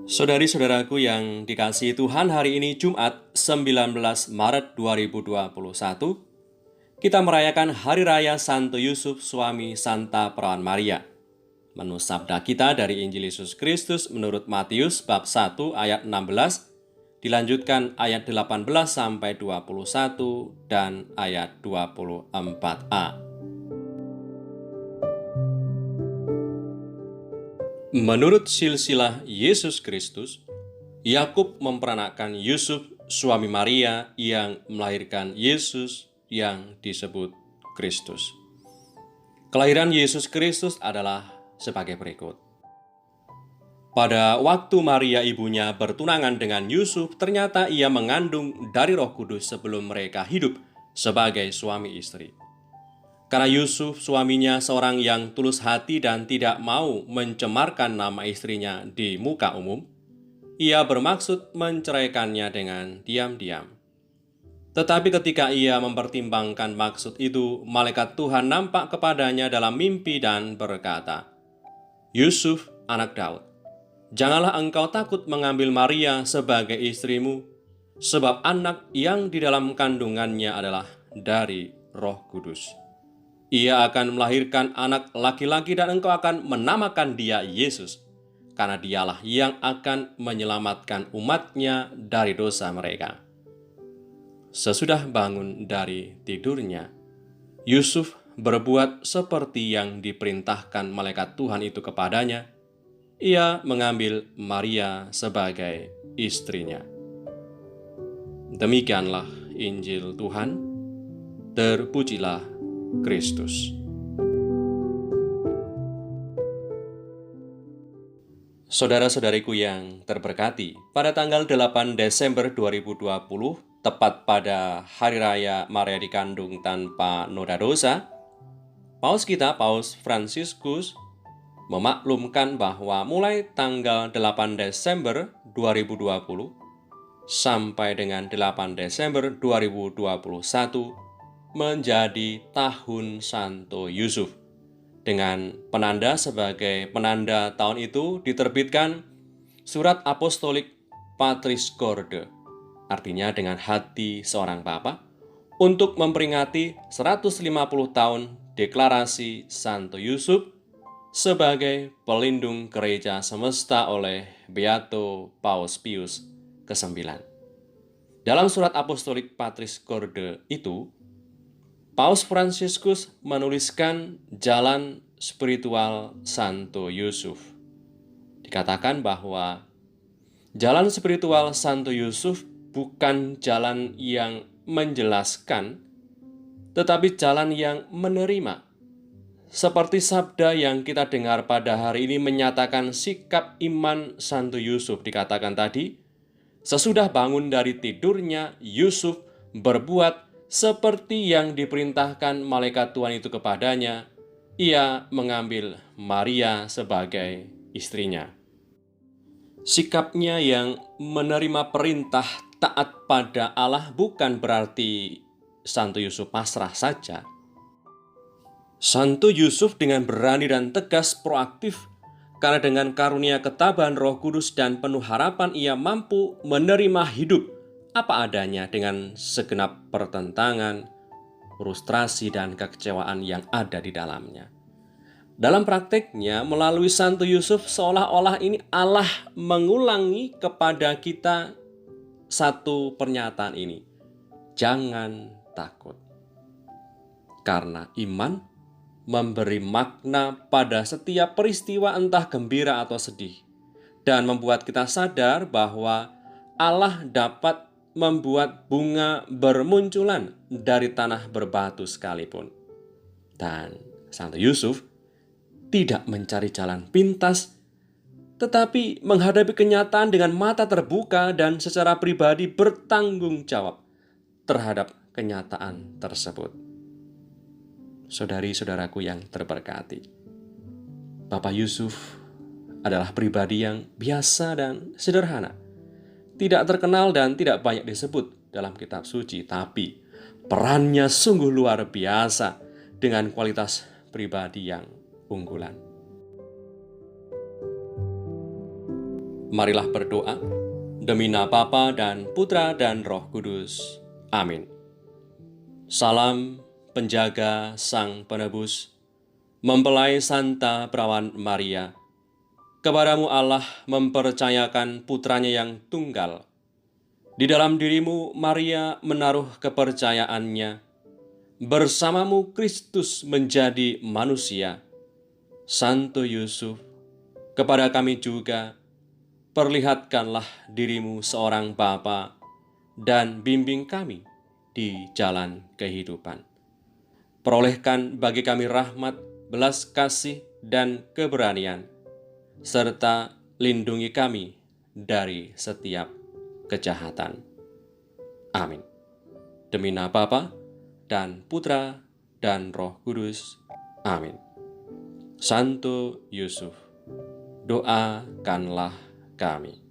Saudari-saudaraku yang dikasihi Tuhan, hari ini Jumat 19 Maret 2021, kita merayakan Hari Raya Santo Yusuf Suami Santa Perawan Maria. Menu sabda kita dari Injil Yesus Kristus menurut Matius bab 1 ayat 16, dilanjutkan ayat 18 sampai 21 dan ayat 24a. Menurut silsilah Yesus Kristus, Yakub memperanakkan Yusuf, suami Maria, yang melahirkan Yesus yang disebut Kristus. Kelahiran Yesus Kristus adalah sebagai berikut. Pada waktu Maria ibunya bertunangan dengan Yusuf, ternyata ia mengandung dari Roh Kudus sebelum mereka hidup sebagai suami istri. Karena Yusuf suaminya seorang yang tulus hati dan tidak mau mencemarkan nama istrinya di muka umum, ia bermaksud menceraikannya dengan diam-diam. Tetapi ketika ia mempertimbangkan maksud itu, malaikat Tuhan nampak kepadanya dalam mimpi dan berkata, "Yusuf, anak Daud, janganlah engkau takut mengambil Maria sebagai istrimu, sebab anak yang di dalam kandungannya adalah dari Roh Kudus. Ia akan melahirkan anak laki-laki dan engkau akan menamakan dia Yesus, karena dialah yang akan menyelamatkan umatnya dari dosa mereka." Sesudah bangun dari tidurnya, Yusuf berbuat seperti yang diperintahkan malaikat Tuhan itu kepadanya. Ia mengambil Maria sebagai istrinya. Demikianlah Injil Tuhan. Terpujilah Kristus. Saudara-saudariku yang terberkati, pada tanggal 8 Desember 2020, tepat pada Hari Raya Maria dikandung tanpa noda dosa, Paus kita, Paus Fransiskus, memaklumkan bahwa mulai tanggal 8 Desember 2020 sampai dengan 8 Desember 2021 menjadi Tahun Santo Yusuf. Dengan penanda sebagai penanda tahun itu diterbitkan Surat Apostolik Patris Corde, artinya dengan hati seorang bapa, untuk memperingati 150 tahun deklarasi Santo Yusuf sebagai pelindung gereja semesta oleh Beato Paus Pius ke-9. Dalam Surat Apostolik Patris Corde itu, Paus Fransiskus menuliskan jalan spiritual Santo Yusuf. Dikatakan bahwa jalan spiritual Santo Yusuf bukan jalan yang menjelaskan, tetapi jalan yang menerima. Seperti sabda yang kita dengar pada hari ini menyatakan sikap iman Santo Yusuf. Dikatakan tadi, sesudah bangun dari tidurnya, Yusuf berbuat seperti yang diperintahkan malaikat Tuhan itu kepadanya. Ia mengambil Maria sebagai istrinya. Sikapnya yang menerima perintah taat pada Allah bukan berarti Santo Yusuf pasrah saja. Santo Yusuf dengan berani dan tegas proaktif, karena dengan karunia ketabahan Roh Kudus dan penuh harapan ia mampu menerima hidup apa adanya dengan segenap pertentangan, frustrasi, dan kekecewaan yang ada di dalamnya. Dalam prakteknya, melalui Santo Yusuf, seolah-olah ini Allah mengulangi kepada kita satu pernyataan ini. Jangan takut. Karena iman memberi makna pada setiap peristiwa entah gembira atau sedih, dan membuat kita sadar bahwa Allah dapat membuat bunga bermunculan dari tanah berbatu sekalipun. Dan Santo Yusuf tidak mencari jalan pintas, tetapi menghadapi kenyataan dengan mata terbuka dan secara pribadi bertanggung jawab terhadap kenyataan tersebut. Saudari-saudaraku yang terberkati, Bapak Yusuf adalah pribadi yang biasa dan sederhana, tidak terkenal dan tidak banyak disebut dalam kitab suci, tapi perannya sungguh luar biasa dengan kualitas pribadi yang unggulan. Marilah berdoa demi nama Bapa dan Putra dan Roh Kudus. Amin. Salam penjaga Sang Penebus, mempelai Santa Perawan Maria, kepadamu Allah mempercayakan putranya yang tunggal. Di dalam dirimu Maria menaruh kepercayaannya. Bersamamu Kristus menjadi manusia. Santo Yusuf, kepada kami juga, perlihatkanlah dirimu seorang Bapa dan bimbing kami di jalan kehidupan. Perolehkan bagi kami rahmat, belas kasih, dan keberanian, serta lindungi kami dari setiap kejahatan. Amin. Demi nama Bapa dan Putra dan Roh Kudus. Amin. Santo Yusuf, doakanlah kami.